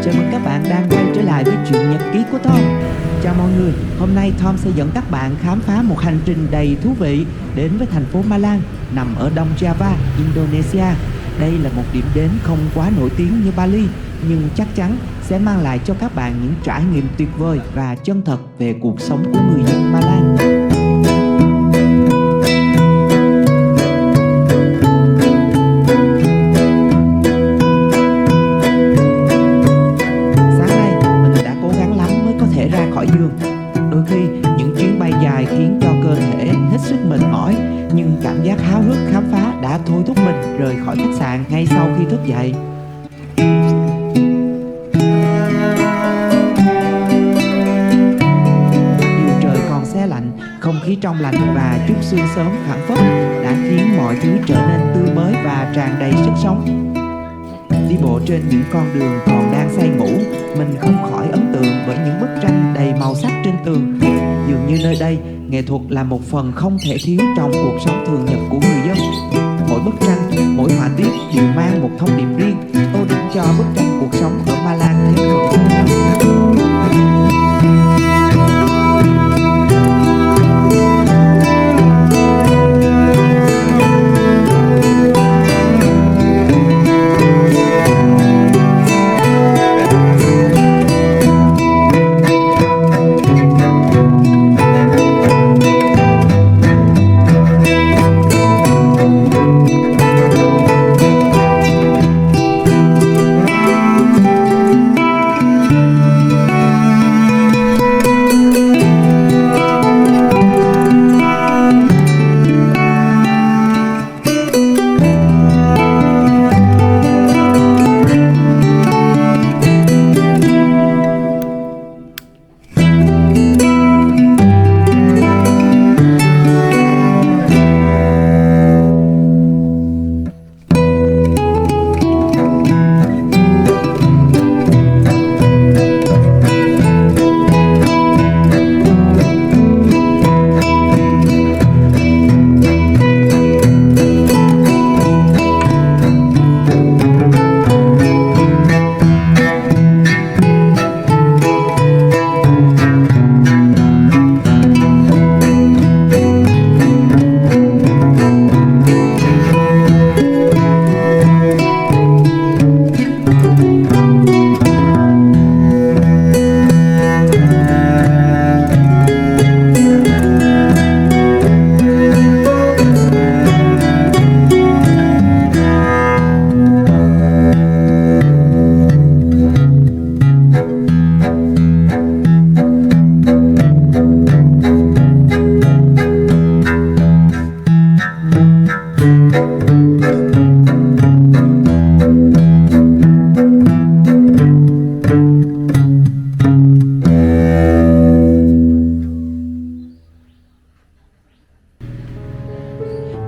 Chào mừng các bạn đang quay trở lại với chuyện nhật ký của Tom. Chào mọi người, hôm nay Tom sẽ dẫn các bạn khám phá một hành trình đầy thú vị đến với thành phố Malang nằm ở Đông Java, Indonesia. Đây là một điểm đến không quá nổi tiếng như Bali, nhưng chắc chắn sẽ mang lại cho các bạn những trải nghiệm tuyệt vời và chân thật về cuộc sống của người dân Malang. Đôi khi những chuyến bay dài khiến cho cơ thể hết sức mệt mỏi, nhưng cảm giác háo hức khám phá đã thôi thúc mình rời khỏi khách sạn ngay sau khi thức dậy. Dù trời còn se lạnh, không khí trong lành và chút sương sớm phảng phất đã khiến mọi thứ trở nên tươi mới và tràn đầy sức sống. Đi bộ trên những con đường còn đang say ngủ, mình không khỏi ấn tượng bởi những bức tranh đầy màu sắc trên tường. Dường như nơi đây, nghệ thuật là một phần không thể thiếu trong cuộc sống thường nhật của người dân. Mỗi bức tranh, mỗi họa tiết đều mang một thông điệp riêng, tô điểm cho bức tranh cuộc sống ở Malang thêm rực rỡ.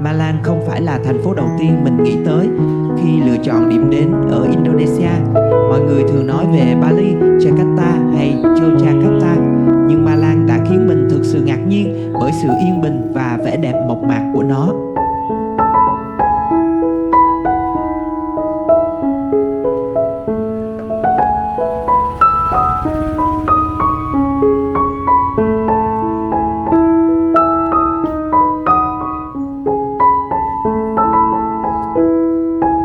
Malang không phải là thành phố đầu tiên mình nghĩ tới khi lựa chọn điểm đến ở Indonesia. Mọi người thường nói về Bali, Jakarta hay Yogyakarta, nhưng Malang đã khiến mình thực sự ngạc nhiên bởi sự yên bình và vẻ đẹp mộc mạc của nó.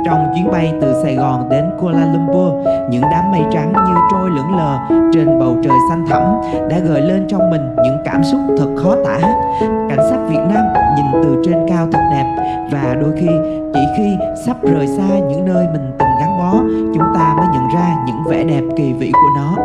Trong chuyến bay từ Sài Gòn đến Kuala Lumpur, những đám mây trắng như trôi lững lờ trên bầu trời xanh thẳm đã gợi lên trong mình những cảm xúc thật khó tả. Cảnh sắc Việt Nam nhìn từ trên cao thật đẹp, và đôi khi chỉ khi sắp rời xa những nơi mình từng gắn bó, chúng ta mới nhận ra những vẻ đẹp kỳ vĩ của nó.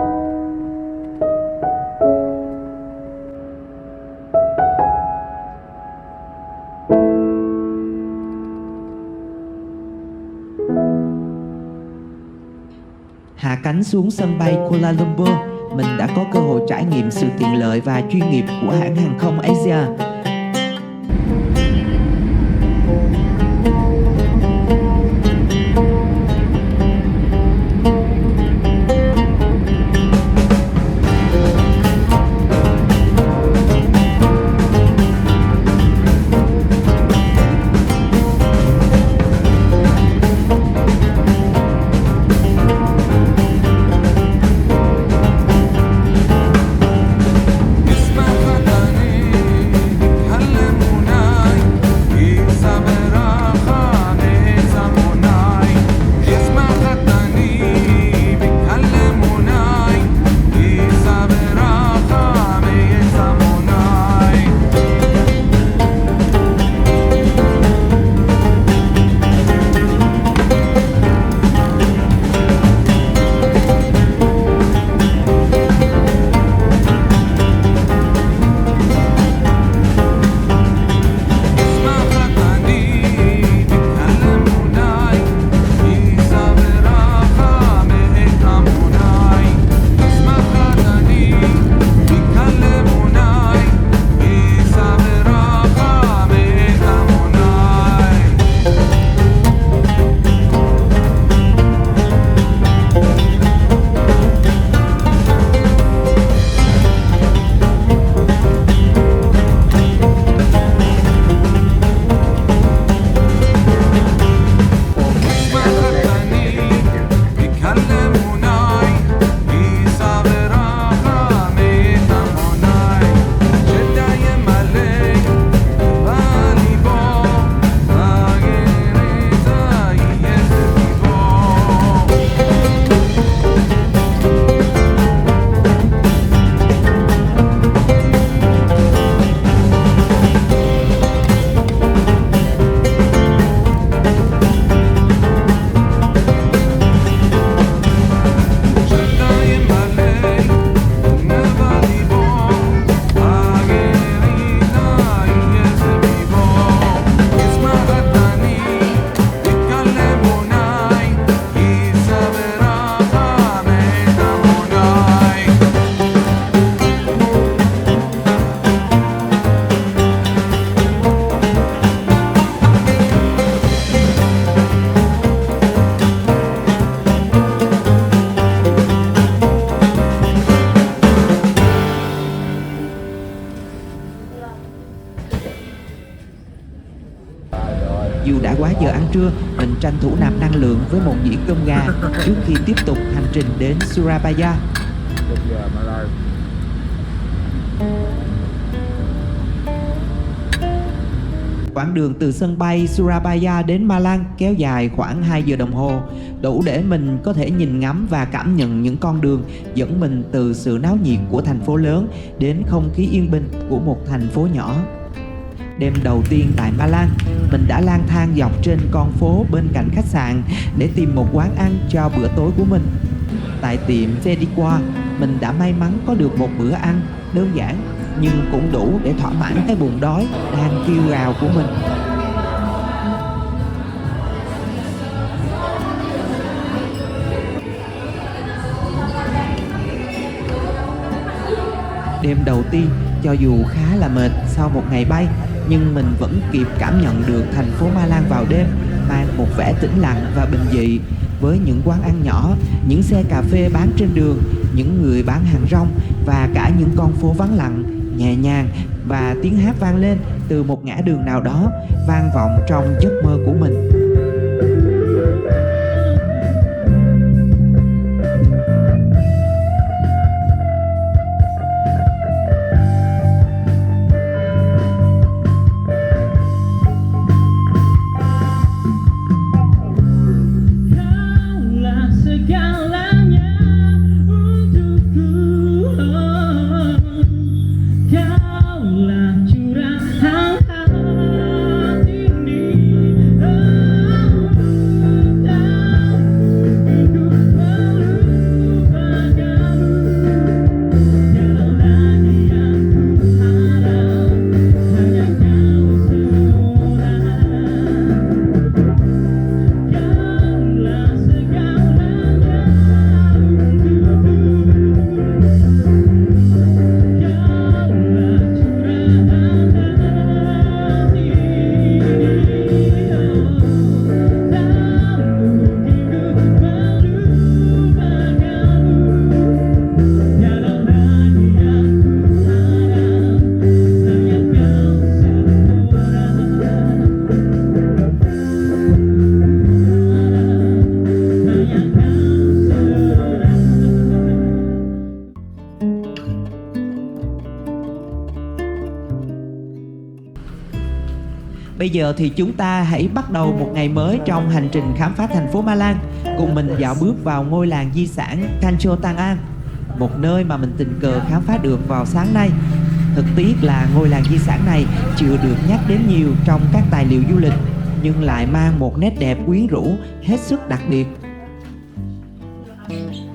Hạ cánh xuống sân bay Kuala Lumpur, mình đã có cơ hội trải nghiệm sự tiện lợi và chuyên nghiệp của hãng hàng không Asia. giờ ăn trưa, mình tranh thủ nạp năng lượng với một dĩa cơm gà trước khi tiếp tục hành trình đến Surabaya. Quãng đường từ sân bay Surabaya đến Malang kéo dài khoảng 2 giờ đồng hồ, đủ để mình có thể nhìn ngắm và cảm nhận những con đường dẫn mình từ sự náo nhiệt của thành phố lớn đến không khí yên bình của một thành phố nhỏ. Đêm đầu tiên tại Malang, mình đã lang thang dọc trên con phố bên cạnh khách sạn để tìm một quán ăn cho bữa tối của mình. Tại tiệm Fediqua, mình đã may mắn có được một bữa ăn đơn giản nhưng cũng đủ để thỏa mãn cái bụng đói đang kêu gào của mình. Đêm đầu tiên, cho dù khá là mệt sau một ngày bay, nhưng mình vẫn kịp cảm nhận được thành phố Malang vào đêm mang một vẻ tĩnh lặng và bình dị, với những quán ăn nhỏ, những xe cà phê bán trên đường, những người bán hàng rong và cả những con phố vắng lặng, nhẹ nhàng, và tiếng hát vang lên từ một ngã đường nào đó, vang vọng trong giấc mơ của mình. Bây giờ thì chúng ta hãy bắt đầu một ngày mới trong hành trình khám phá thành phố Malang. Cùng mình dạo bước vào ngôi làng di sản Khancho Tang An, một nơi mà mình tình cờ khám phá được vào sáng nay. Thực tiếc là ngôi làng di sản này chưa được nhắc đến nhiều trong các tài liệu du lịch, nhưng lại mang một nét đẹp quyến rũ hết sức đặc biệt.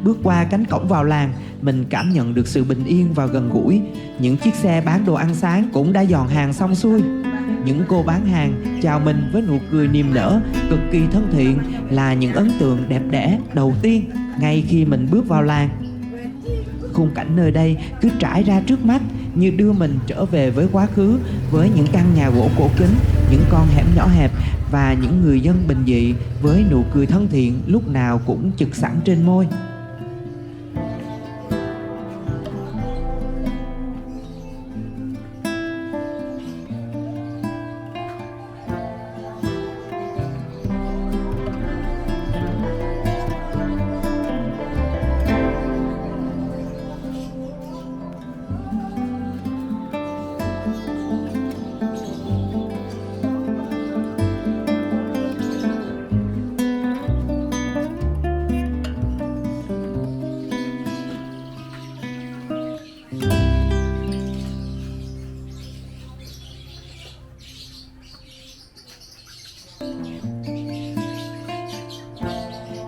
Bước qua cánh cổng vào làng, mình cảm nhận được sự bình yên và gần gũi. Những chiếc xe bán đồ ăn sáng cũng đã dọn hàng xong xuôi. Những cô bán hàng chào mình với nụ cười niềm nở, cực kỳ thân thiện là những ấn tượng đẹp đẽ đầu tiên ngay khi mình bước vào làng. Khung cảnh nơi đây cứ trải ra trước mắt như đưa mình trở về với quá khứ, với những căn nhà gỗ cổ kính, những con hẻm nhỏ hẹp và những người dân bình dị với nụ cười thân thiện lúc nào cũng chực sẵn trên môi.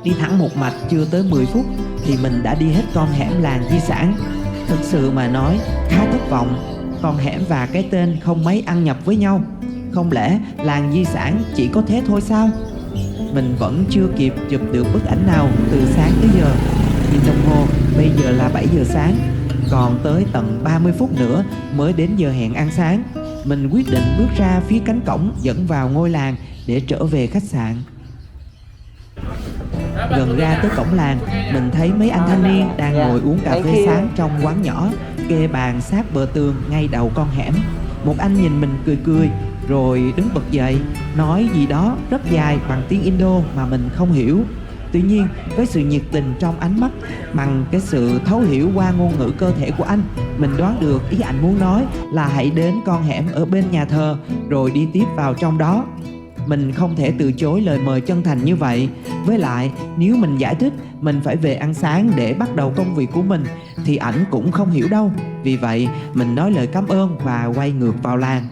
Đi thẳng một mạch chưa tới 10 phút thì mình đã đi hết con hẻm làng di sản. Thực sự mà nói, khá thất vọng. Con hẻm và cái tên không mấy ăn nhập với nhau. Không lẽ làng di sản chỉ có thế thôi sao? Mình vẫn chưa kịp chụp được bức ảnh nào từ sáng tới giờ. Nhìn đồng hồ, bây giờ là 7 giờ sáng. Còn tới tận 30 phút nữa mới đến giờ hẹn ăn sáng. Mình quyết định bước ra phía cánh cổng dẫn vào ngôi làng để trở về khách sạn. Gần ra tới cổng làng, mình thấy mấy anh thanh niên đang ngồi uống cà phê sáng trong quán nhỏ kê bàn sát bờ tường ngay đầu con hẻm. Một anh nhìn mình cười cười, rồi đứng bật dậy, nói gì đó rất dài bằng tiếng Indo mà mình không hiểu. Tuy nhiên, với sự nhiệt tình trong ánh mắt, bằng cái sự thấu hiểu qua ngôn ngữ cơ thể của anh, mình đoán được ý anh muốn nói là hãy đến con hẻm ở bên nhà thờ rồi đi tiếp vào trong đó. Mình không thể từ chối lời mời chân thành như vậy. Với lại, nếu mình giải thích mình phải về ăn sáng để bắt đầu công việc của mình thì ảnh cũng không hiểu đâu. Vì vậy, mình nói lời cảm ơn và quay ngược vào làng.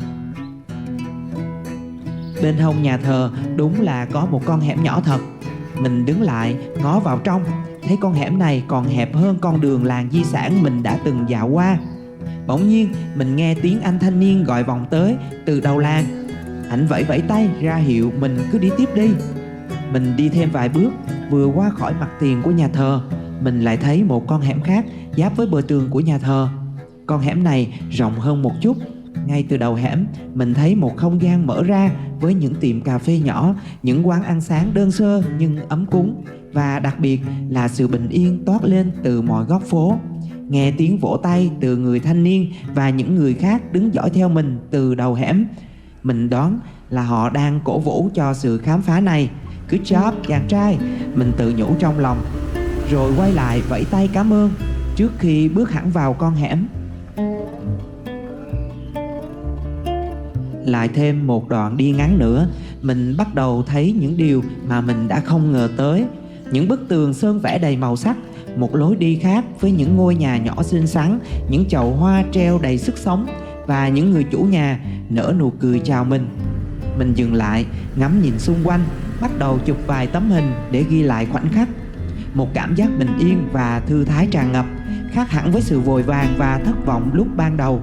Bên hông nhà thờ đúng là có một con hẻm nhỏ thật. Mình đứng lại ngó vào trong, thấy con hẻm này còn hẹp hơn con đường làng di sản mình đã từng dạo qua. Bỗng nhiên mình nghe tiếng anh thanh niên gọi vọng tới từ đầu làng. Ảnh vẫy vẫy tay ra hiệu mình cứ đi tiếp đi. Mình đi thêm vài bước, vừa qua khỏi mặt tiền của nhà thờ, mình lại thấy một con hẻm khác giáp với bờ tường của nhà thờ. Con hẻm này rộng hơn một chút. Ngay từ đầu hẻm, mình thấy một không gian mở ra với những tiệm cà phê nhỏ, những quán ăn sáng đơn sơ nhưng ấm cúng, và đặc biệt là sự bình yên toát lên từ mọi góc phố. Nghe tiếng vỗ tay từ người thanh niên và những người khác đứng dõi theo mình từ đầu hẻm. Mình đoán là họ đang cổ vũ cho sự khám phá này. Good job chàng trai, mình tự nhủ trong lòng, rồi quay lại vẫy tay cảm ơn trước khi bước hẳn vào con hẻm. Lại thêm một đoạn đi ngắn nữa, mình bắt đầu thấy những điều mà mình đã không ngờ tới. Những bức tường sơn vẽ đầy màu sắc, một lối đi khác với những ngôi nhà nhỏ xinh xắn, những chậu hoa treo đầy sức sống, và những người chủ nhà nở nụ cười chào mình. Mình dừng lại, ngắm nhìn xung quanh, bắt đầu chụp vài tấm hình để ghi lại khoảnh khắc. Một cảm giác bình yên và thư thái tràn ngập, khác hẳn với sự vội vàng và thất vọng lúc ban đầu.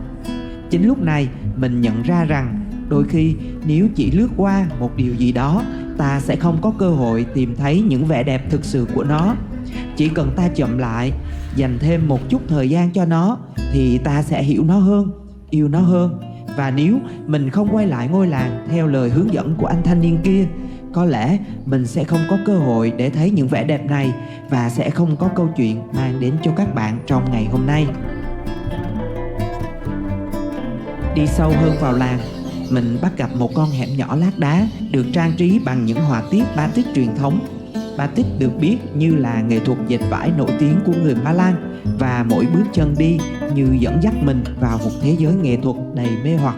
Chính lúc này mình nhận ra rằng đôi khi nếu chỉ lướt qua một điều gì đó, ta sẽ không có cơ hội tìm thấy những vẻ đẹp thực sự của nó. Chỉ cần ta chậm lại, dành thêm một chút thời gian cho nó, thì ta sẽ hiểu nó hơn, yêu nó hơn. Và nếu mình không quay lại ngôi làng theo lời hướng dẫn của anh thanh niên kia, có lẽ mình sẽ không có cơ hội để thấy những vẻ đẹp này, và sẽ không có câu chuyện mang đến cho các bạn trong ngày hôm nay. Đi sâu hơn vào làng, mình bắt gặp một con hẻm nhỏ lát đá được trang trí bằng những họa tiết batik truyền thống. Batik được biết như là nghệ thuật dệt vải nổi tiếng của người Ba Lan, và mỗi bước chân đi như dẫn dắt mình vào một thế giới nghệ thuật đầy mê hoặc.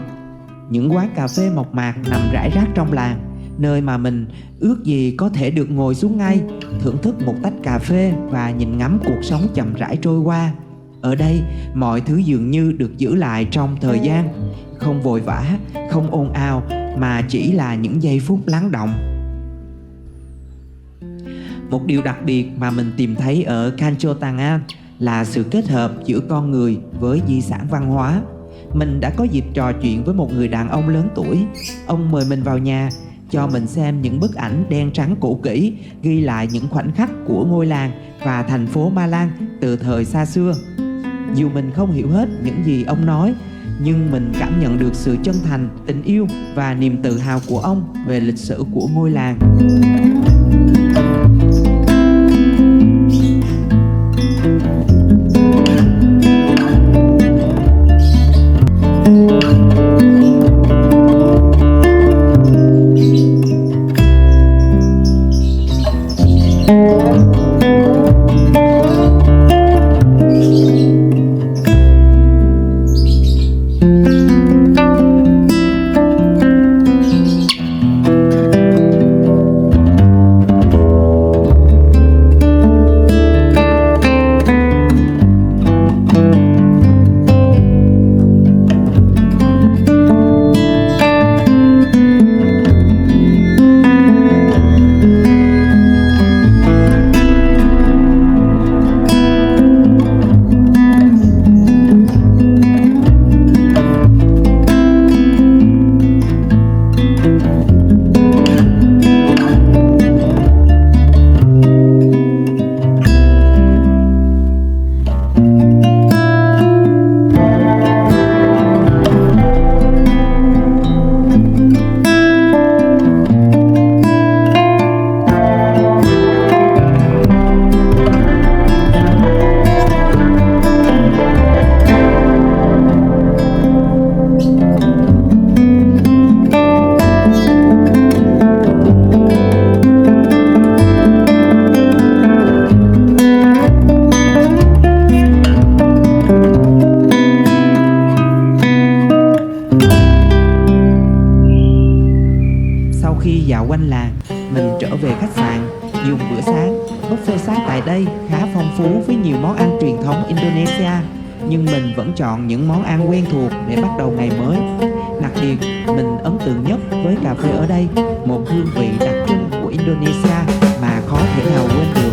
Những quán cà phê mộc mạc nằm rải rác trong làng, nơi mà mình ước gì có thể được ngồi xuống ngay, thưởng thức một tách cà phê và nhìn ngắm cuộc sống chậm rãi trôi qua. Ở đây, mọi thứ dường như được giữ lại trong thời gian, không vội vã, không ồn ào, mà chỉ là những giây phút lắng động. Một điều đặc biệt mà mình tìm thấy ở Kancho Tangan là sự kết hợp giữa con người với di sản văn hóa. Mình đã có dịp trò chuyện với một người đàn ông lớn tuổi. Ông mời mình vào nhà, cho mình xem những bức ảnh đen trắng cũ kỹ ghi lại những khoảnh khắc của ngôi làng và thành phố Malang từ thời xa xưa. Dù mình không hiểu hết những gì ông nói, nhưng mình cảm nhận được sự chân thành, tình yêu và niềm tự hào của ông về lịch sử của ngôi làng. tại đây khá phong phú với nhiều món ăn truyền thống Indonesia, nhưng mình vẫn chọn những món ăn quen thuộc để bắt đầu ngày mới. Đặc biệt, mình ấn tượng nhất với cà phê ở đây, một hương vị đặc trưng của Indonesia mà khó thể nào quên được.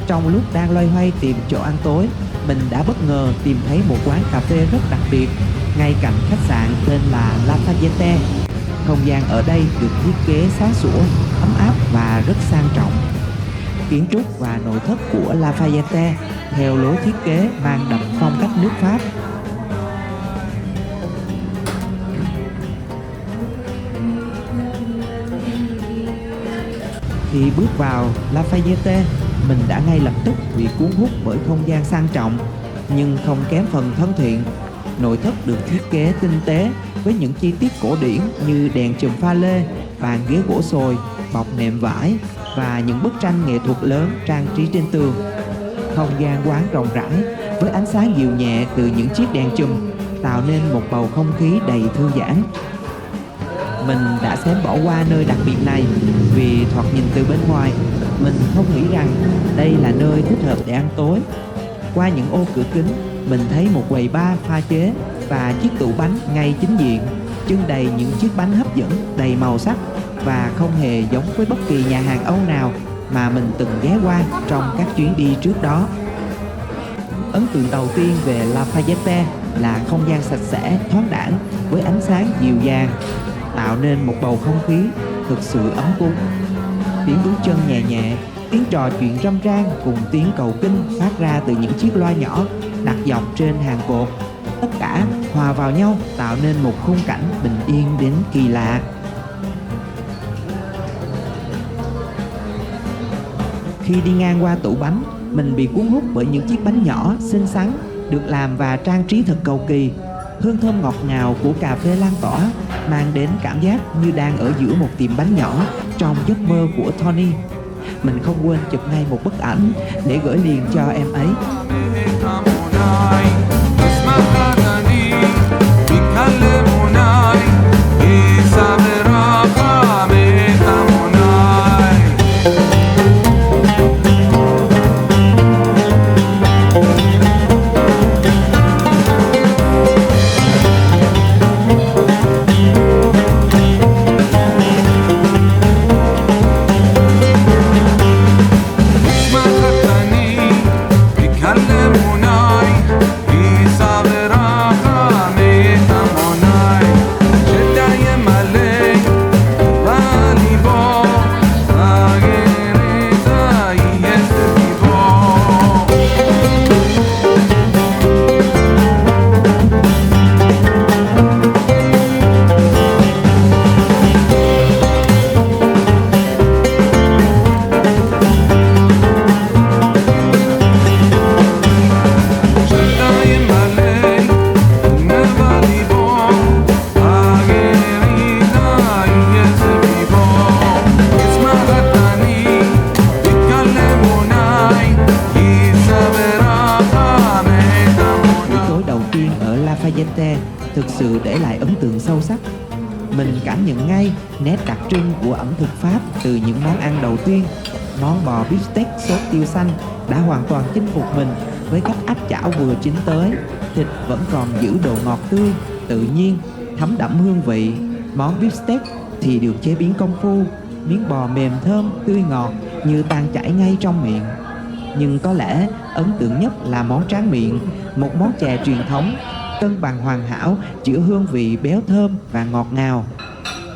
Trong lúc đang loay hoay tìm chỗ ăn tối, mình đã bất ngờ tìm thấy một quán cà phê rất đặc biệt ngay cạnh khách sạn tên là Lafayette. Không gian ở đây được thiết kế sáng sủa, ấm áp và rất sang trọng. Kiến trúc và nội thất của Lafayette theo lối thiết kế mang đậm phong cách nước Pháp. Khi bước vào Lafayette, mình đã ngay lập tức bị cuốn hút bởi không gian sang trọng nhưng không kém phần thân thiện. Nội thất được thiết kế tinh tế với những chi tiết cổ điển như đèn chùm pha lê, bàn ghế gỗ sồi, bọc nệm vải và những bức tranh nghệ thuật lớn trang trí trên tường. Không gian quán rộng rãi với ánh sáng dịu nhẹ từ những chiếc đèn chùm tạo nên một bầu không khí đầy thư giãn. Mình đã xém bỏ qua nơi đặc biệt này vì thoạt nhìn từ bên ngoài, mình không nghĩ rằng đây là nơi thích hợp để ăn tối. Qua những ô cửa kính, mình thấy một quầy bar pha chế và chiếc tủ bánh ngay chính diện, trưng đầy những chiếc bánh hấp dẫn đầy màu sắc và không hề giống với bất kỳ nhà hàng Âu nào mà mình từng ghé qua trong các chuyến đi trước đó. Ấn tượng đầu tiên về Lafayette là không gian sạch sẽ, thoáng đãng với ánh sáng dịu dàng, tạo nên một bầu không khí thực sự ấm cúng. Tiếng bước chân nhẹ nhẹ, tiếng trò chuyện râm ran cùng tiếng cầu kinh phát ra từ những chiếc loa nhỏ đặt dọc trên hàng cột. Tất cả hòa vào nhau tạo nên một khung cảnh bình yên đến kỳ lạ. Khi đi ngang qua tủ bánh, mình bị cuốn hút bởi những chiếc bánh nhỏ, xinh xắn, được làm và trang trí thật cầu kỳ. Hương thơm ngọt ngào của cà phê lan tỏa, mang đến cảm giác như đang ở giữa một tiệm bánh nhỏ trong giấc mơ của Tony. Mình không quên chụp ngay một bức ảnh để gửi liền cho em ấy. Thực sự để lại ấn tượng sâu sắc. Mình cảm nhận ngay nét đặc trưng của ẩm thực Pháp từ những món ăn đầu tiên. Món bò beefsteak sốt tiêu xanh đã hoàn toàn chinh phục mình với cách áp chảo vừa chín tới. Thịt vẫn còn giữ độ ngọt tươi, tự nhiên, thấm đậm hương vị. Món beefsteak thì được chế biến công phu, miếng bò mềm thơm, tươi ngọt như tan chảy ngay trong miệng. Nhưng có lẽ ấn tượng nhất là món tráng miệng, một món chè truyền thống cân bằng hoàn hảo giữa hương vị béo thơm và ngọt ngào.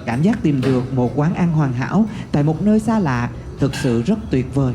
Cảm giác tìm được một quán ăn hoàn hảo tại một nơi xa lạ thực sự rất tuyệt vời.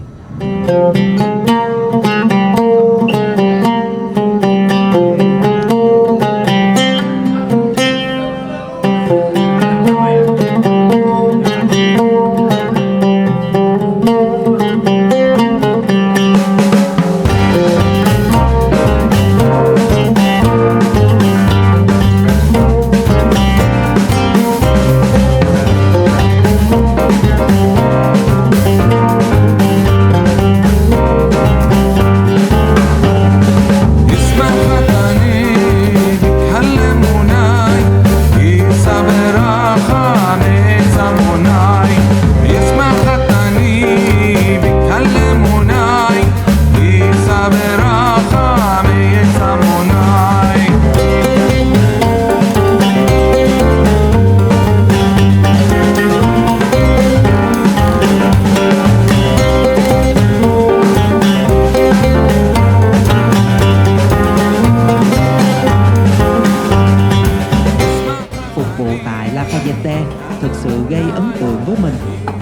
thực sự gây ấn tượng với mình.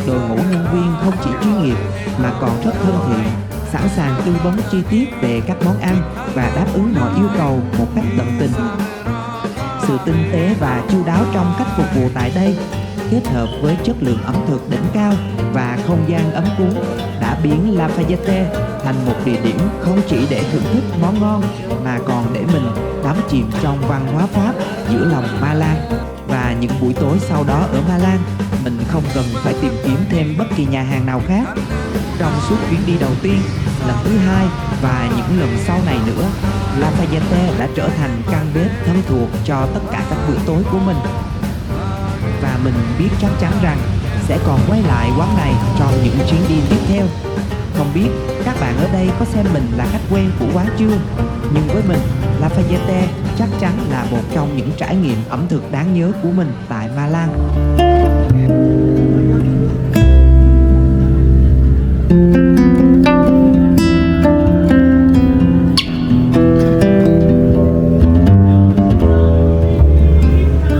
Đội ngũ nhân viên không chỉ chuyên nghiệp mà còn rất thân thiện, sẵn sàng tư vấn chi tiết về các món ăn và đáp ứng mọi yêu cầu một cách tận tình. Sự tinh tế và chu đáo trong cách phục vụ tại đây, kết hợp với chất lượng ẩm thực đỉnh cao và không gian ấm cúng, đã biến Lafayette thành một địa điểm không chỉ để thưởng thức món ngon mà còn để mình đắm chìm trong văn hóa Pháp giữa lòng Ma Lan. Và những buổi tối sau đó ở Ma Lan, mình không cần phải tìm kiếm thêm bất kỳ nhà hàng nào khác. Trong suốt chuyến đi đầu tiên, lần thứ hai và những lần sau này nữa, Lafayette đã trở thành căn bếp thân thuộc cho tất cả các bữa tối của mình. Và mình biết chắc chắn rằng sẽ còn quay lại quán này trong những chuyến đi tiếp theo. Không biết các bạn ở đây có xem mình là khách quen của quán chưa? Nhưng với mình, Lafayette chắc chắn là một trong những trải nghiệm ẩm thực đáng nhớ của mình tại Ma Lan.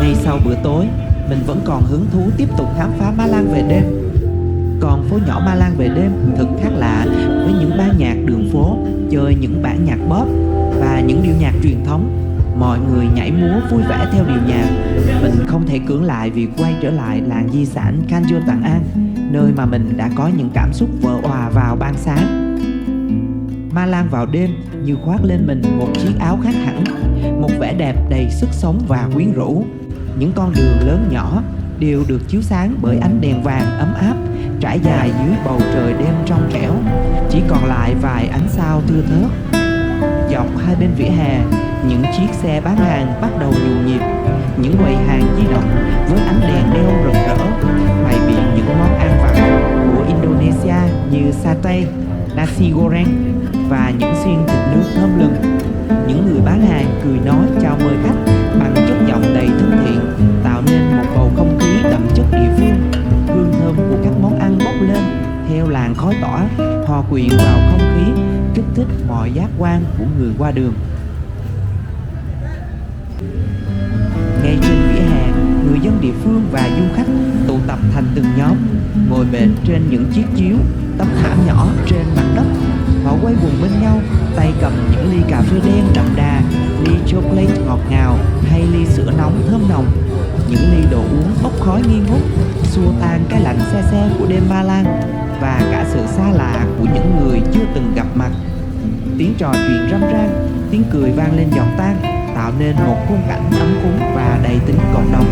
Ngay sau bữa tối, mình vẫn còn hứng thú tiếp tục khám phá Ma Lan về đêm. Còn phố nhỏ Ma Lan về đêm thật khác lạ, với những ban nhạc đường phố chơi những bản nhạc pop và những điệu nhạc truyền thống. Mọi người nhảy múa vui vẻ theo điệu nhạc. Mình không thể cưỡng lại việc quay trở lại làng di sản Canjo Tàng An, nơi mà mình đã có những cảm xúc vỡ òa vào ban sáng. Ma Lan vào đêm như khoác lên mình một chiếc áo khác hẳn, một vẻ đẹp đầy sức sống và quyến rũ. Những con đường lớn nhỏ đều được chiếu sáng bởi ánh đèn vàng ấm áp, trải dài dưới bầu trời đêm trong trẻo, chỉ còn lại vài ánh sao thưa thớt. Dọc hai bên vỉa hè, những chiếc xe bán hàng bắt đầu nhộn nhịp, những quầy hàng di động với ánh đèn neon rực rỡ bày biện những món ăn vặt của Indonesia như satay, nasi goreng và những xiên thịt nướng thơm lừng. Những người bán hàng cười nói chào mời khách bằng chất giọng đầy thân thiện, tạo nên một bầu không khí đậm chất địa phương. Hương thơm của các món ăn bốc lên theo làn khói tỏa, hòa quyện vào không khí, kích thích mọi giác quan của người qua đường. Ngay trên vỉa hè, người dân địa phương và du khách tụ tập thành từng nhóm, ngồi bệt trên những chiếc chiếu, tấm thảm nhỏ trên mặt đất. Họ quay quần bên nhau, tay cầm những ly cà phê đen đậm đà, ly chocolate ngọt ngào hay ly sữa nóng thơm nồng. Những ly đồ uống bốc khói nghi ngút, xua tan cái lạnh se se của đêm Ma Lan và cả sự xa lạ của những người chưa từng gặp mặt. Tiếng trò chuyện râm ran, tiếng cười vang lên giọt tan, tạo nên một khung cảnh ấm cúng và đầy tính cộng đồng.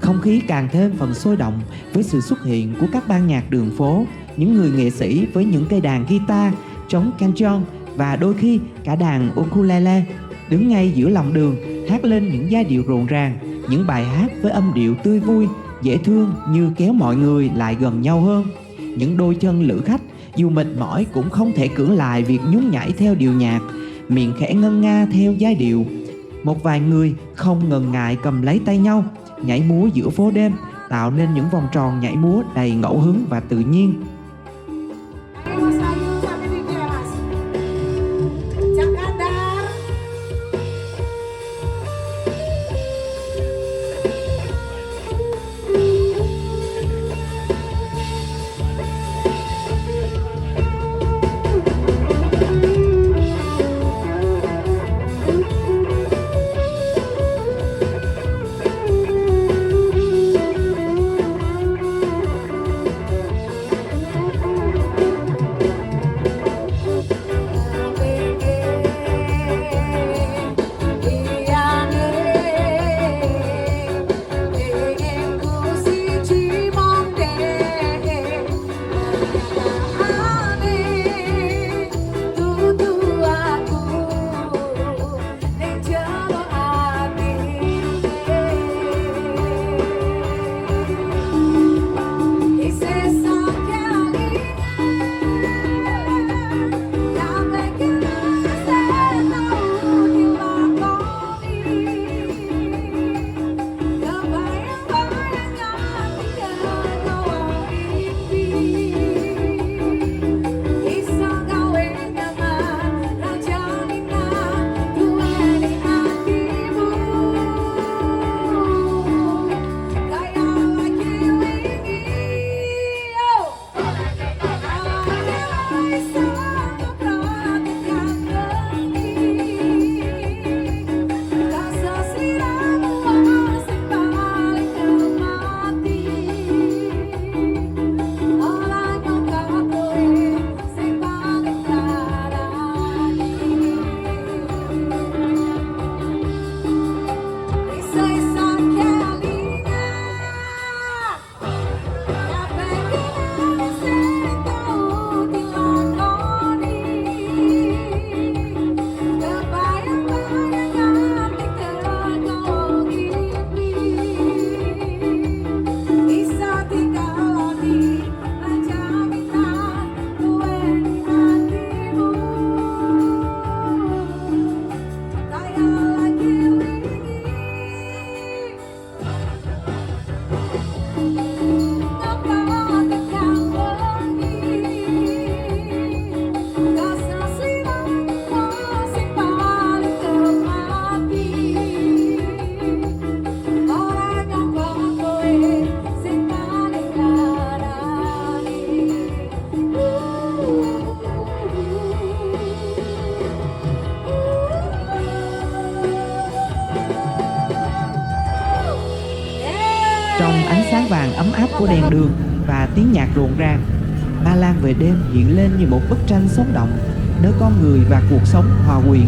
Không khí càng thêm phần sôi động với sự xuất hiện của các ban nhạc đường phố, những người nghệ sĩ với những cây đàn guitar, trống canjon và đôi khi cả đàn ukulele đứng ngay giữa lòng đường hát lên những giai điệu rộn ràng, những bài hát với âm điệu tươi vui, dễ thương như kéo mọi người lại gần nhau hơn. Những đôi chân lữ khách Dù mệt mỏi cũng không thể cưỡng lại việc nhún nhảy theo điệu nhạc, miệng khẽ ngân nga theo giai điệu. Một vài người không ngần ngại cầm lấy tay nhau, nhảy múa giữa phố đêm, tạo nên những vòng tròn nhảy múa đầy ngẫu hứng và tự nhiên. Trong ánh sáng vàng ấm áp của đèn đường và tiếng nhạc rộn ràng, Ma Lan về đêm hiện lên như một bức tranh sống động, nơi con người và cuộc sống hòa quyện,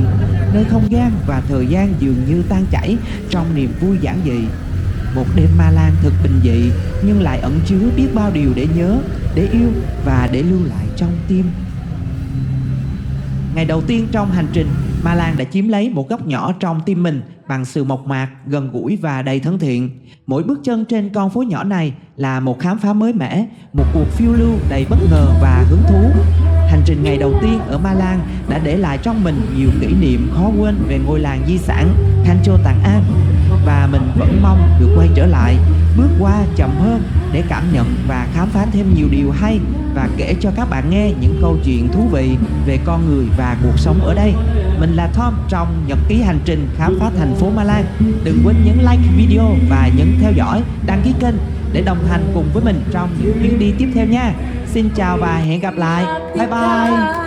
nơi không gian và thời gian dường như tan chảy trong niềm vui giản dị. Một đêm Ma Lan thật bình dị nhưng lại ẩn chứa biết bao điều để nhớ, để yêu và để lưu lại trong tim. Ngày đầu tiên trong hành trình, Ma Lan đã chiếm lấy một góc nhỏ trong tim mình bằng sự mộc mạc, gần gũi và đầy thân thiện. Mỗi bước chân trên con phố nhỏ này là một khám phá mới mẻ, một cuộc phiêu lưu đầy bất ngờ và hứng thú. Hành trình ngày đầu tiên ở Ma Lan đã để lại trong mình nhiều kỷ niệm khó quên về ngôi làng di sản Khan Chô Tàng An, và mình vẫn mong được quay trở lại, bước qua chậm hơn để cảm nhận và khám phá thêm nhiều điều hay và kể cho các bạn nghe những câu chuyện thú vị về con người và cuộc sống ở đây. Mình là Tom trong nhật ký hành trình khám phá thành phố Ma Lan. Đừng quên nhấn like video và nhấn theo dõi, đăng ký kênh để đồng hành cùng với mình trong những chuyến đi tiếp theo nha. Xin chào và hẹn gặp lại. Bye bye.